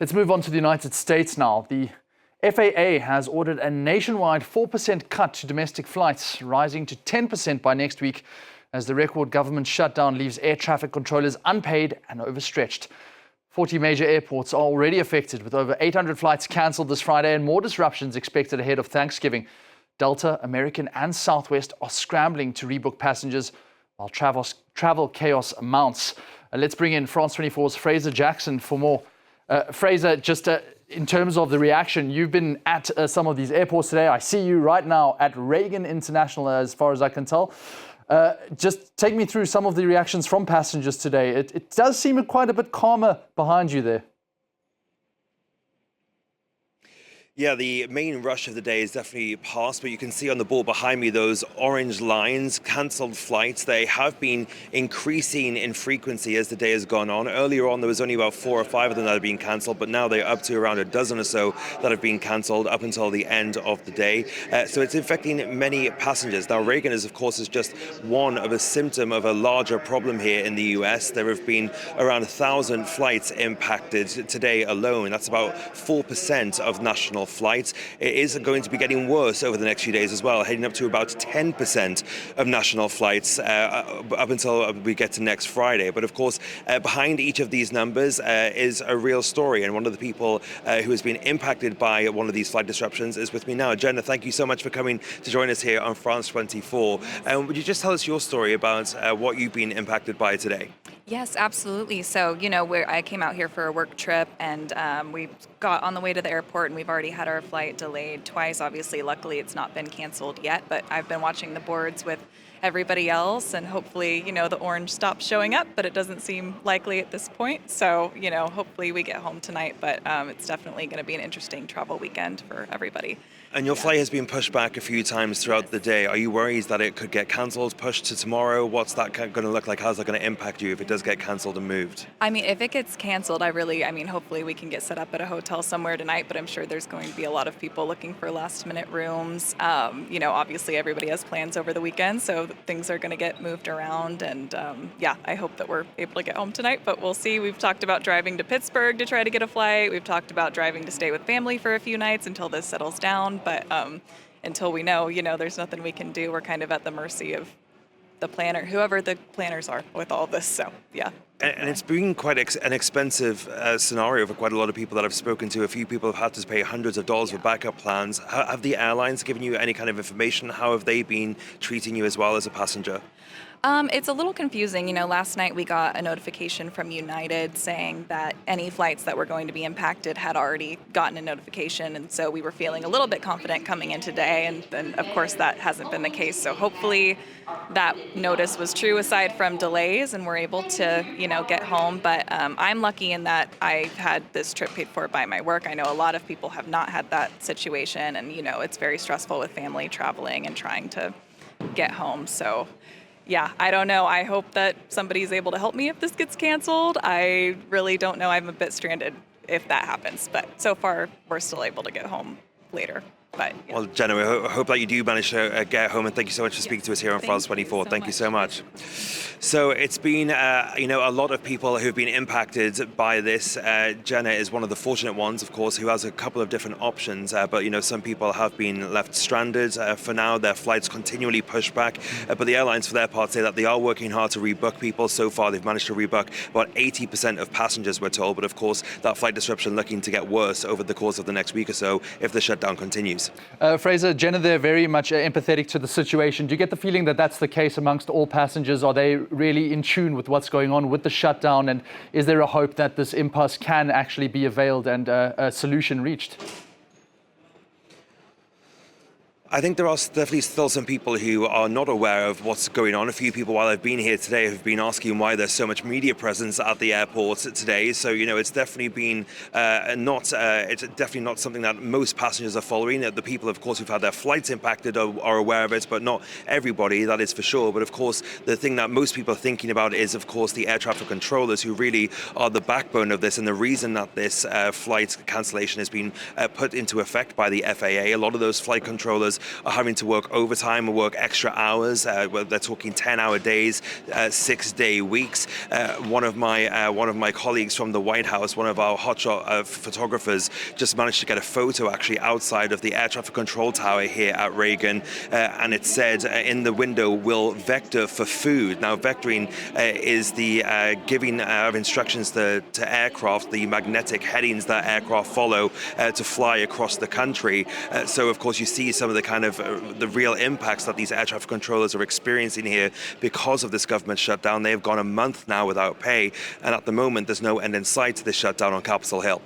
Let's move on to the United States now. The FAA has ordered a nationwide 4% cut to domestic flights, rising to 10% by next week as the record government shutdown leaves air traffic controllers unpaid and overstretched. 40 major airports are already affected, with over 800 flights cancelled this Friday and more disruptions expected ahead of Thanksgiving. Delta, American and Southwest are scrambling to rebook passengers while travel chaos mounts. Let's bring in France 24's Fraser Jackson for more. Fraser, just in terms of the reaction, you've been at some of these airports today. I see you right now at Reagan International, as far as I can tell. Just take me through some of the reactions from passengers today. It does seem quite a bit calmer behind you there. Yeah, the main rush of the day is definitely past, but you can see on the board behind me those orange lines, cancelled flights. They have been increasing in frequency as the day has gone on. Earlier on, there was only about 4 or 5 of them that had been cancelled, but now they're up to around a dozen or so that have been cancelled up until the end of the day. So it's affecting many passengers. Now, Reagan is, of course, just one of a symptom of a larger problem here in the US. There have been around 1,000 flights impacted today alone. That's about 4% of national flights. It is going to be getting worse over the next few days as well, heading up to about 10% of national flights up until we get to next Friday. But of course, behind each of these numbers is a real story. And one of the people who has been impacted by one of these flight disruptions is with me now. Jenna, thank you so much for coming to join us here on France 24. Would you just tell us your story about what you've been impacted by today? Yes, absolutely. So, I came out here for a work trip and we got on the way to the airport and we've already had our flight delayed twice. Obviously, luckily it's not been canceled yet, but I've been watching the boards with everybody else and hopefully, the orange stops showing up, but it doesn't seem likely at this point. So, hopefully we get home tonight, but it's definitely going to be an interesting travel weekend for everybody. And your flight has been pushed back a few times throughout the day. Are you worried that it could get cancelled, pushed to tomorrow? What's that going to look like? How's that going to impact you if it does get cancelled and moved? I mean, if it gets canceled, hopefully we can get set up at a hotel somewhere tonight, but I'm sure there's going to be a lot of people looking for last minute rooms. Obviously everybody has plans over the weekend, so things are going to get moved around. And I hope that we're able to get home tonight, but we'll see. We've talked about driving to Pittsburgh to try to get a flight. We've talked about driving to stay with family for a few nights until this settles down. But until we know, there's nothing we can do. We're kind of at the mercy of the planner, whoever the planners are with all this. So, yeah. And it's been quite an expensive scenario for quite a lot of people that I've spoken to. A few people have had to pay hundreds of dollars for backup plans. Have the airlines given you any kind of information? How have they been treating you as well as a passenger? It's a little confusing. Last night we got a notification from United saying that any flights that were going to be impacted had already gotten a notification. And so we were feeling a little bit confident coming in today. And then, of course, that hasn't been the case. So hopefully that notice was true aside from delays and we're able to, get home. But I'm lucky in that I had this trip paid for by my work. I know a lot of people have not had that situation. And, it's very stressful with family traveling and trying to get home. So yeah, I don't know. I hope that somebody's able to help me if this gets canceled. I really don't know. I'm a bit stranded if that happens. But so far, we're still able to get home later. But yeah. Well, Jenna, we hope that you do manage to get home, and thank you so much for speaking to us here on France 24. Thank you so much. So it's been, a lot of people who've been impacted by this. Jenna is one of the fortunate ones, of course, who has a couple of different options. But some people have been left stranded. For now, their flights continually pushed back. But the airlines, for their part, say that they are working hard to rebook people. So far, they've managed to rebook about 80% of passengers, we're told. But of course, that flight disruption looking to get worse over the course of the next week or so if the shutdown continues. Fraser, Jenna, they're very much empathetic to the situation. Do you get the feeling that that's the case amongst all passengers? Are they really in tune with what's going on with the shutdown? And is there a hope that this impasse can actually be availed and a solution reached? I think there are definitely still some people who are not aware of what's going on. A few people, while I've been here today, have been asking why there's so much media presence at the airport today. So, it's definitely been it's definitely not something that most passengers are following. The people, of course, who've had their flights impacted are aware of it, but not everybody, that is for sure. But of course, the thing that most people are thinking about is, of course, the air traffic controllers who really are the backbone of this and the reason that this flight cancellation has been put into effect by the FAA. A lot of those flight controllers are having to work overtime or work extra hours. Well, they're talking 10-hour days, 6-day weeks. One of my colleagues from the White House, one of our hotshot photographers, just managed to get a photo actually outside of the air traffic control tower here at Reagan, and it said in the window, "Will vector for food." Now, vectoring is the giving of instructions to aircraft, the magnetic headings that aircraft follow to fly across the country. So, of course, you see some of the kind of the real impacts that these air traffic controllers are experiencing here because of this government shutdown. They have gone a month now without pay, and at the moment, there's no end in sight to this shutdown on Capitol Hill.